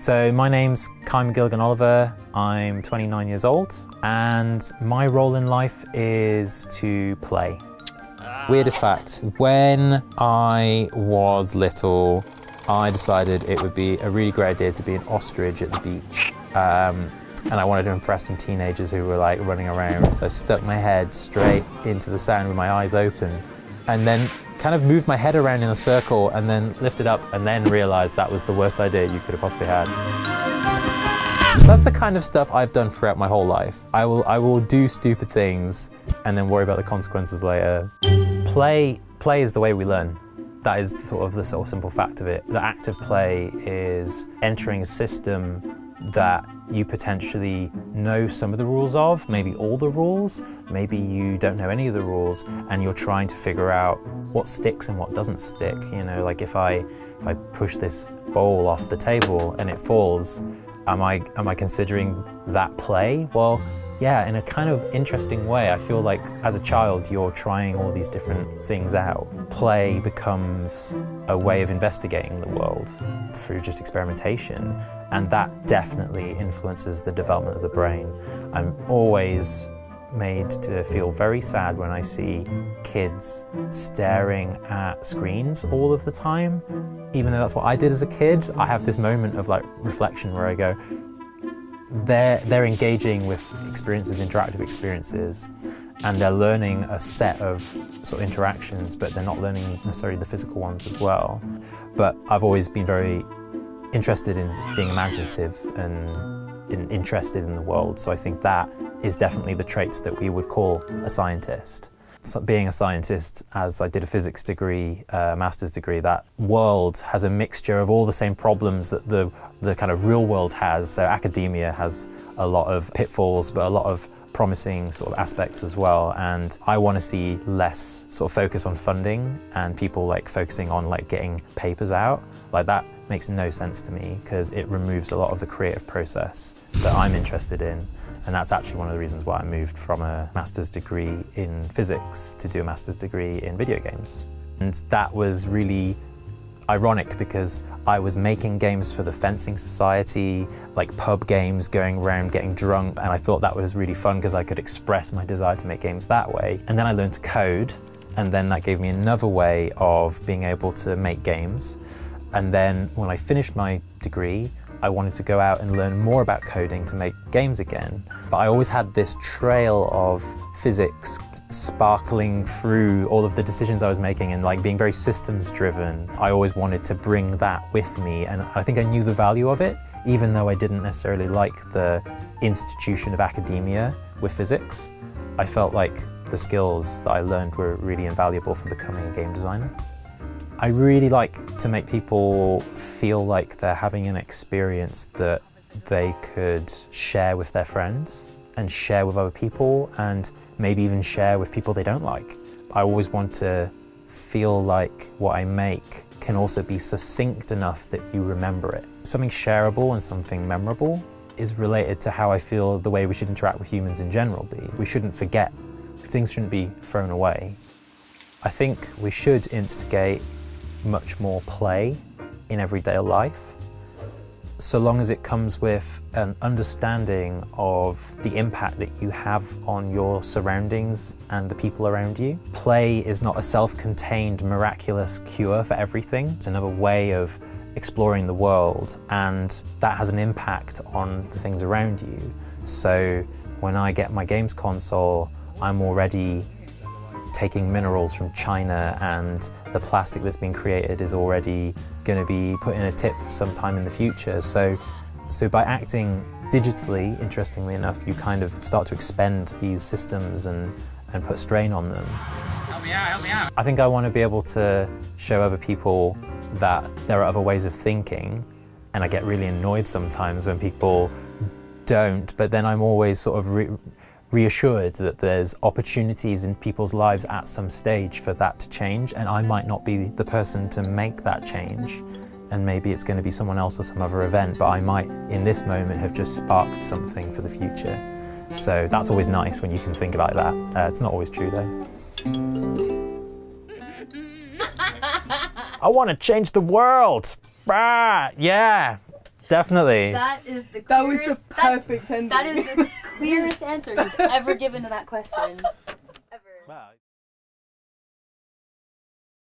So my name's Kai McGilligan-Oliver, I'm 29 years old, and my role in life is to play. Weirdest fact, when I was little, I decided it would be a really great idea to be an ostrich at the beach. And I wanted to impress some teenagers who were like running around. So I stuck my head straight into the sand with my eyes open, and then kind of moved my head around in a circle and then lifted up and then realized that was the worst idea you could have possibly had. That's the kind of stuff I've done throughout my whole life. I will do stupid things and then worry about the consequences later. Play is the way we learn. That is sort of the simple fact of it. The act of play is entering a system that you potentially know some of the rules of, maybe all the rules, maybe you don't know any of the rules, and you're trying to figure out what sticks and what doesn't stick. You know, like if I push this bowl off the table and it falls, am I considering that play? Well, yeah, in a kind of interesting way. I feel like as a child, you're trying all these different things out. Play becomes a way of investigating the world through just experimentation, and that definitely influences the development of the brain. I'm always made to feel very sad when I see kids staring at screens all of the time. Even though that's what I did as a kid, I have this moment of like reflection where I go, they're engaging with experiences, interactive experiences, and they're learning a set of sort of interactions, but they're not learning necessarily the physical ones as well. But I've always been very interested in being imaginative and interested in the world, so I think that is definitely the traits that we would call a scientist. So being a scientist, as I did a physics degree, master's degree, that world has a mixture of all the same problems that the kind of real world has. So academia has a lot of pitfalls, but a lot of promising sort of aspects as well. And I want to see less sort of focus on funding and people like focusing on like getting papers out. Like that makes no sense to me because it removes a lot of the creative process that I'm interested in. And that's actually one of the reasons why I moved from a master's degree in physics to do a master's degree in video games. And that was really ironic because I was making games for the fencing society, like pub games, going around getting drunk, and I thought that was really fun because I could express my desire to make games that way. And then I learned to code, and then that gave me another way of being able to make games. And then when I finished my degree, I wanted to go out and learn more about coding to make games again. But I always had this trail of physics sparkling through all of the decisions I was making and like being very systems driven. I always wanted to bring that with me, and I think I knew the value of it, even though I didn't necessarily like the institution of academia with physics. I felt like the skills that I learned were really invaluable for becoming a game designer. I really like to make people feel like they're having an experience that they could share with their friends and share with other people, and maybe even share with people they don't like. I always want to feel like what I make can also be succinct enough that you remember it. Something shareable and something memorable is related to how I feel the way we should interact with humans in general be. We shouldn't forget. Things shouldn't be thrown away. I think we should instigate much more play in everyday life, so long as it comes with an understanding of the impact that you have on your surroundings and the people around you. Play is not a self-contained miraculous cure for everything. It's another way of exploring the world, and that has an impact on the things around you. So when I get my games console, I'm already taking minerals from China, and the plastic that's been created is already going to be put in a tip sometime in the future. So by acting digitally, interestingly enough, you kind of start to expend these systems and put strain on them. Help me out, help me out. I think I want to be able to show other people that there are other ways of thinking, and I get really annoyed sometimes when people don't, but then I'm always sort of reassured that there's opportunities in people's lives at some stage for that to change, and I might not be the person to make that change, and maybe it's going to be someone else or some other event, but I might in this moment have just sparked something for the future. So that's always nice when you can think about that. It's not always true though. I want to change the world! Ah, yeah! Definitely. That is the clearest, That was the perfect ending. That is the clearest answer he's ever given to that question. Ever. Wow.